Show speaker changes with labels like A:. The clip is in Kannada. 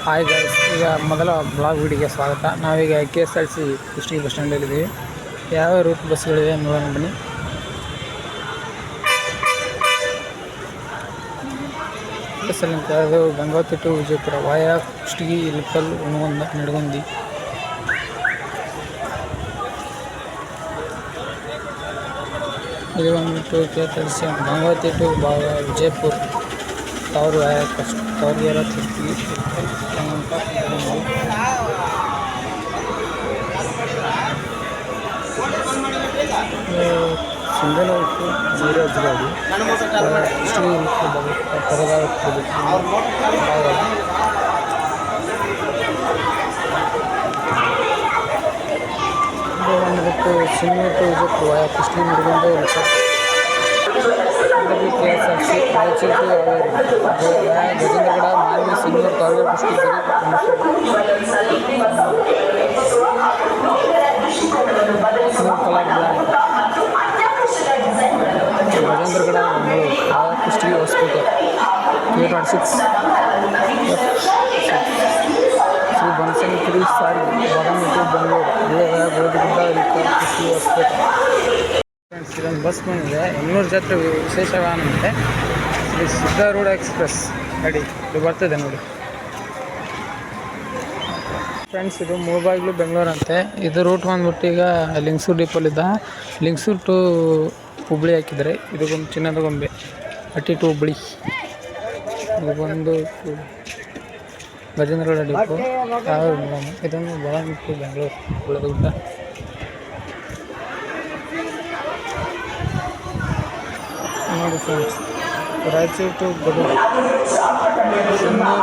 A: ಹಾಯ್ ಗೈಸ್, ಈಗ ಮೊದಲ ಬ್ಲಾಗ್ ವಿಡಿಯೋಗೆ ಸ್ವಾಗತ. ನಾವೀಗ KSRTC ಕುಷ್ಟಗಿ ಬಸ್ ಸ್ಟ್ಯಾಂಡಲ್ಲಿದ್ದೀವಿ. ಯಾವ ರೂಟ್ ಬಸ್ಗಳಿವೆ ನೋಡೋಣ ಬನ್ನಿ. ಬಸ್ಸಲ್ಲಿ ಅದು ಗಂಗಾವತಿ ಟು ವಿಜಯಪುರ ವಾಯಾ ಕುಷ್ಟಗಿ, ಇಳಕಲ್, ಹುನಗುಂದ, ನಿಡಗುಂದಿ. ಇದು ಬಂದ್ಬಿಟ್ಟು KSRTC Gangavati to Vijayapura, Tavaragere, Kushtagi, single out 0 ಗಾಡಿ ಕುಷ್ಟಗಿ ಬಂದ್ಬಿಟ್ಟು single to Vijayapura via Kushtagi, Nidagunda, KSRTC Raichur to Haveri Gajendragad, Manvi, Singur, Tavaragere, Kushtagi, Gajendragad, Mangaluru, Kushtagi, Hospet, K26, Shri Banashankari ಸಾರಿಗೆ, ಬಾದಾಮಿ ಟು ಬೆಂಗಳೂರು, ಗೋಧಿಗುಡ್ಡ, ಇಳಕಲ್, ಕುಷ್ಟಗಿ, ಹೊಸಪೇಟೆ. ಫ್ರೆಂಡ್ಸ್, ಇದೊಂದು ಬಸ್ ಬಂದಿದೆ. ಎನ್ನೂರು ಜಾತ್ರೆ ವಿಶೇಷ ವಾಹನ ಅಂತೆ. ಶ್ರೀ ಸಿದ್ಧಾರೂಢ ಎಕ್ಸ್ಪ್ರೆಸ್ ಗಾಡಿ ಇದು ಬರ್ತದೆ ನೋಡಿ ಫ್ರೆಂಡ್ಸ್. ಇದು ಮೂಳಬಾಗಿಲು ಬೆಂಗಳೂರು ಅಂತೆ. ಇದು ರೂಟ್ ಬಂದ್ಬಿಟ್ಟು ಈಗ ಲಿಂಗಸೂರು ಡಿಪೋಲಿದ್ದ ಲಿಂಗಸೂರು ಟು ಹುಬ್ಬಳ್ಳಿ ಹಾಕಿದ್ದಾರೆ. ಇದು ಒಂದು ಚಿನ್ನದ ಗೊಂಬೆ ಅಟ್ಟಿ ಟು ಹುಬ್ಬಳ್ಳಿ. ಇದು ಬಂದು ಗಜೇಂದ್ರಗಡ ಡಿಪೋ. ಇದೊಂದು ಬಾದಾಮಿ ಟು ಬೆಂಗಳೂರು, ಗುಡ್ಡ. ನೋಡಿ ಫ್ರೆಂಡ್ಸ್, ರಾಯಚೂರು ಟು ಗದಗ, ಸಿಂಗೂರು,